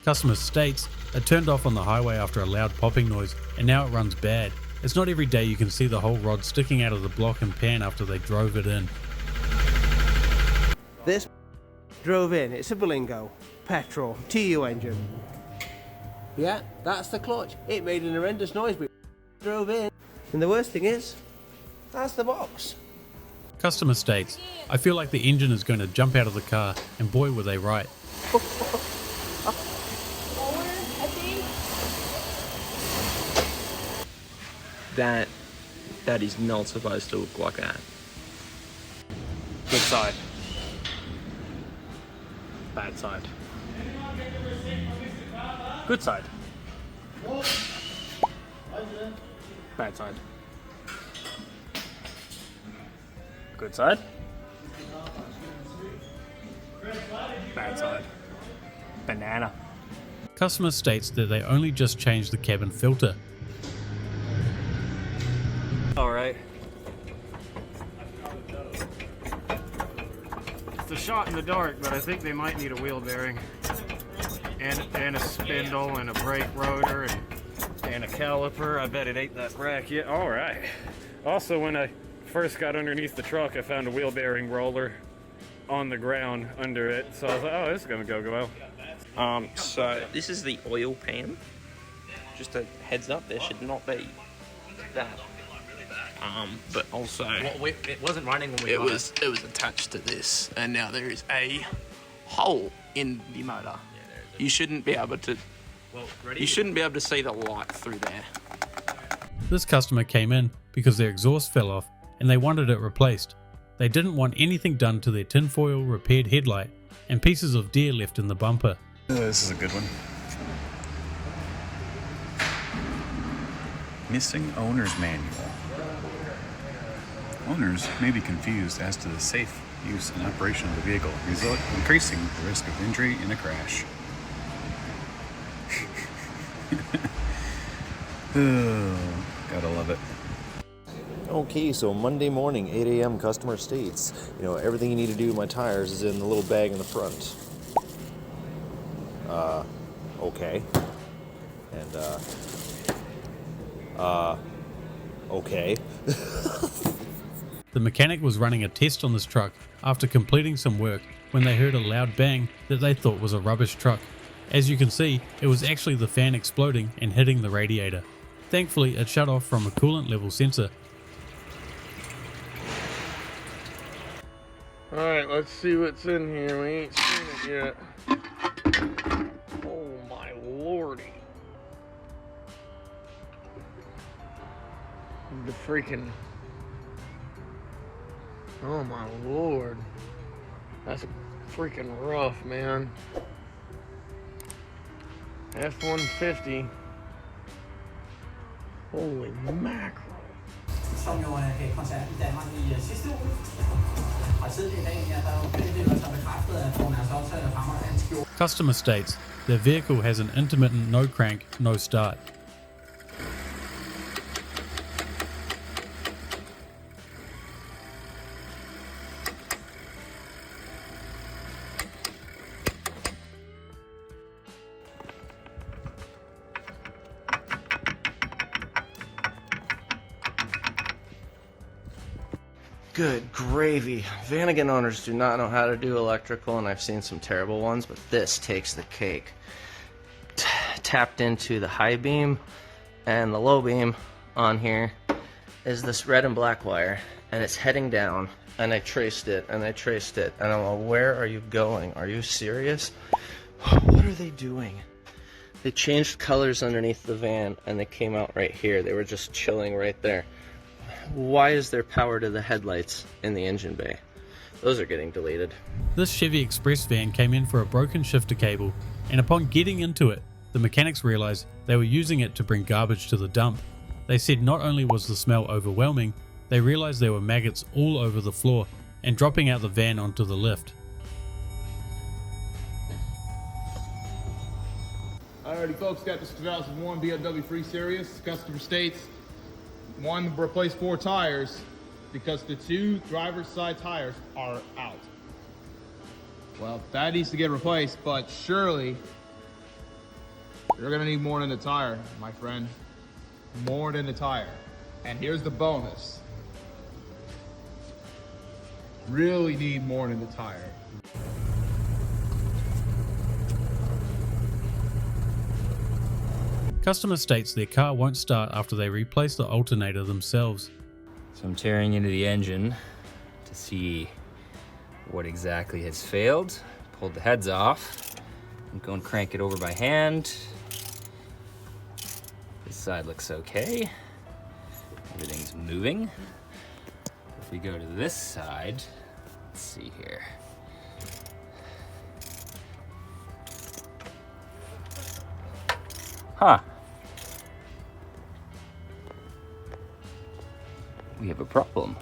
Customer states it turned off on the highway after a loud popping noise and now it runs bad. It's not every day you can see the whole rod sticking out of the block and pan after they drove it in. This drove in, it's a Berlingo, petrol, TU engine. Yeah, that's the clutch. It made an horrendous noise, but drove in. And the worst thing is, that's the box. Customer states, I feel like the engine is going to jump out of the car, and boy were they right. That is not supposed to look like that. Good side. Bad side. Good side. Bad side. Good side. Bad side. Banana. Customer states that they only just changed the cabin filter. Alright. It's a shot in the dark, but I think they might need a wheel bearing. And a spindle and a brake rotor and a caliper. I bet it ain't that bracket. Alright. Also, when I first got underneath the truck, I found a wheel bearing roller on the ground under it. So I was like, oh, this is gonna go well. So this is the oil pan. Just a heads up, there should not be that. But also it wasn't running when we got it. It was attached to this, and now there is a hole in the motor. You shouldn't be able to. You shouldn't be able to see the light through there. This customer came in because their exhaust fell off and they wanted it replaced. They didn't want anything done to their tinfoil repaired headlight and pieces of deer left in the bumper. This is a good one. Missing owner's manual. Owners may be confused as to the safe use and operation of the vehicle, increasing the risk of injury in a crash. Oh, gotta love it. Okay, so Monday morning, 8 a.m. customer states, everything you need to do with my tires is in the little bag in the front. Okay. And, okay. The mechanic was running a test on this truck after completing some work when they heard a loud bang that they thought was a rubbish truck. As you can see, it was actually the fan exploding and hitting the radiator. Thankfully, it shut off from a coolant level sensor. Alright, let's see what's in here. We ain't seen it yet. Oh my lordy. The freaking... Oh my lord. That's freaking rough, man. F-150. Holy mackerel. Som jo gav koncert i Danmark i sidste uge. Og tidligere i dag, der er jo det, der bekræftet, at hun altså også rammer hans skjort. Customer states their vehicle has an intermittent no crank, no start. Good gravy. Vanagon owners do not know how to do electrical, and I've seen some terrible ones, but this takes the cake. Tapped into the high beam and the low beam on here is this red and black wire, and it's heading down, and I traced it, and I traced it, and I'm like, where are you going? Are you serious? What are they doing? They changed colors underneath the van, and they came out right here. They were just chilling right there. Why is there power to the headlights in the engine bay? Those are getting deleted. This Chevy Express van came in for a broken shifter cable, and upon getting into it, the mechanics realized they were using it to bring garbage to the dump. They said not only was the smell overwhelming, they realized there were maggots all over the floor and dropping out the van onto the lift. Alrighty folks, got this 2001 BMW 3 Series. Customer states, one, replace 4 tires because the 2 driver's side tires are out. Well, that needs to get replaced, but surely You're gonna need more than the tire, my friend. More than the tire. And here's the bonus. Really need more than the tire. Customer states their car won't start after they replace the alternator themselves. So I'm tearing into the engine to see what exactly has failed. Pulled the heads off. I'm going to crank it over by hand. This side looks okay. Everything's moving. If we go to this side, let's see here. Huh. We have a problem.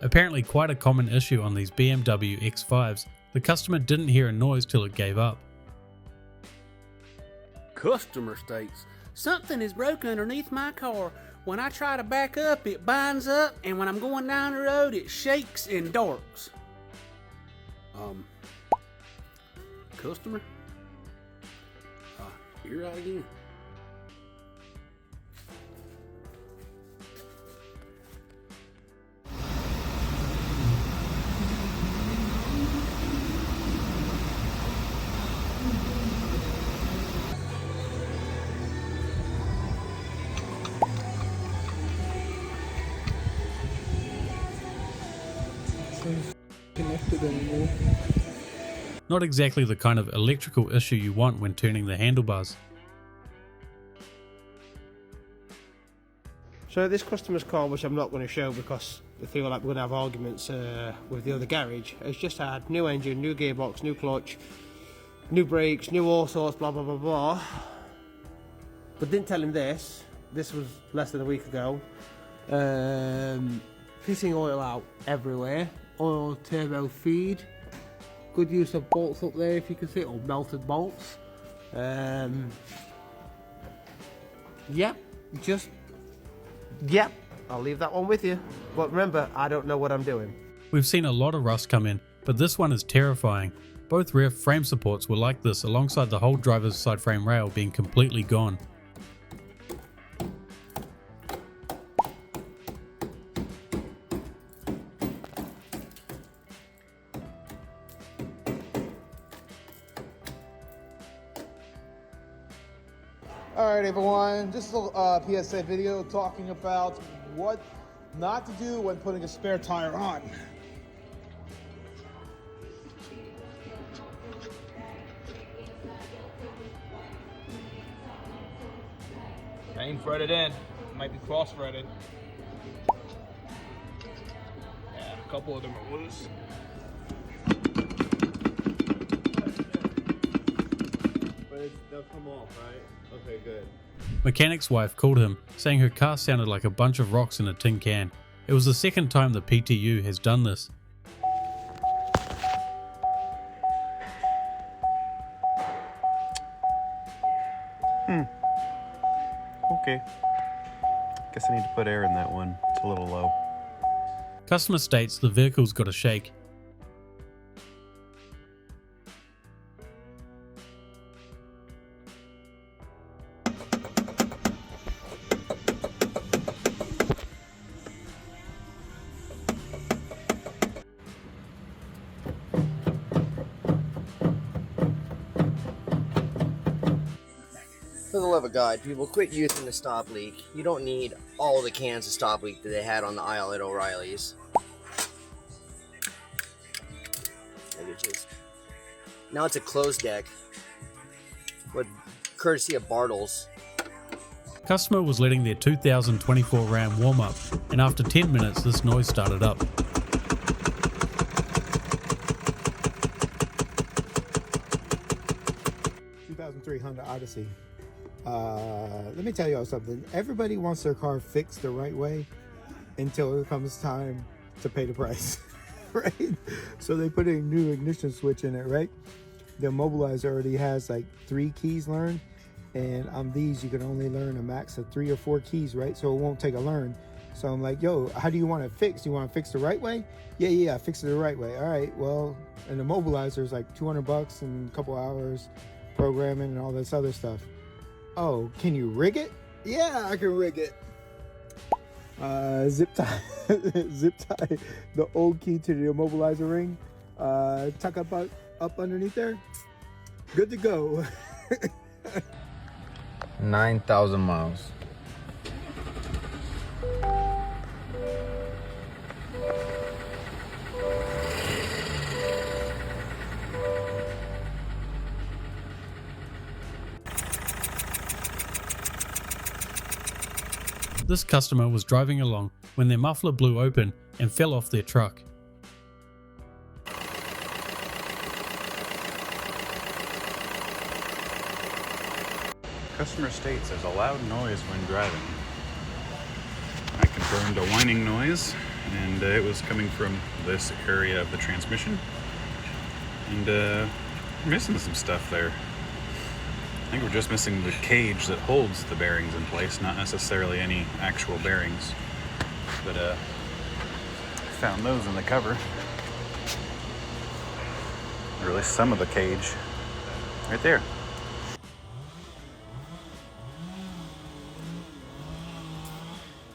Apparently quite a common issue on these BMW X5s. The customer didn't hear a noise till it gave up. Customer states, something is broken underneath my car. When I try to back up, it binds up, and when I'm going down the road, it shakes and darks. Customer? You're right again. Connected anymore. Not exactly the kind of electrical issue you want when turning the handlebars. So this customer's car, which I'm not going to show because I feel like we're going to have arguments with the other garage, has just had new engine, new gearbox, new clutch, new brakes, new all sorts, blah blah blah blah. But didn't tell him this. This was less than a week ago. Pissing oil out everywhere. Oil turbo feed. Good use of bolts up there if you can see it, or melted bolts. Yep, I'll leave that one with you. But remember, I don't know what I'm doing. We've seen a lot of rust come in, but this one is terrifying. Both rear frame supports were like this, alongside the whole driver's side frame rail being completely gone. Alright everyone, just a PSA video talking about what not to do when putting a spare tire on. Ain't threaded in, might be cross-threaded. Yeah, a couple of them are loose. But they'll come off, right? Okay, good. Mechanic's wife called him, saying her car sounded like a bunch of rocks in a tin can. It was the second time the PTU has done this. Okay. Guess I need to put air in that one. It's a little low. Customer states the vehicle's got a shake. For the love of God, people, quit using the stop leak. You don't need all the cans of stop leak that they had on the aisle at O'Reilly's. Now it's a closed deck, with courtesy of Bartles. Customer was letting their 2024 Ram warm up, and after 10 minutes this noise started up. Honda Odyssey. Let me tell y'all something. Everybody wants their car fixed the right way until it comes time to pay the price, right? So they put a new ignition switch in it, right? The immobilizer already has like 3 keys learned, and on these you can only learn a max of 3 or 4 keys, right? So it won't take a learn. So I'm like, yo, how do you want it fixed? You want it fixed the right way? Yeah, fix it the right way. All right, well, an immobilizer is like $200 and a couple hours programming and all this other stuff. Oh, can you rig it? Yeah, I can rig it. Zip tie the old key to the immobilizer ring. Tuck up underneath there. Good to go. 9,000 miles. This customer was driving along when their muffler blew open and fell off their truck. Customer states there's a loud noise when driving. I confirmed a whining noise, and it was coming from this area of the transmission. And we're missing some stuff there. I think we're just missing the cage that holds the bearings in place, not necessarily any actual bearings. But found those in the cover. Or at least some of the cage. Right there.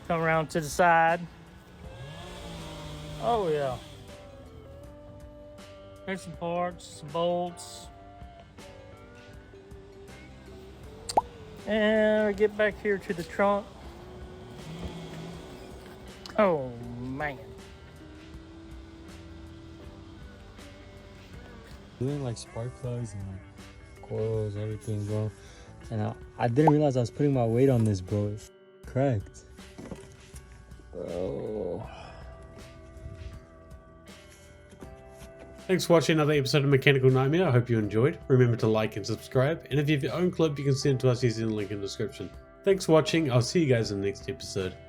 Come around to the side. Oh yeah. Here's some parts, some bolts. And we get back here to the trunk. Oh man. Doing like spark plugs and like coils, everything, bro. And I didn't realize I was putting my weight on this, bro. It's cracked. Bro. Thanks for watching another episode of Mechanical Nightmare. I hope you enjoyed. Remember to like and subscribe. And if you have your own clip, you can send it to us using the link in the description. Thanks for watching. I'll see you guys in the next episode.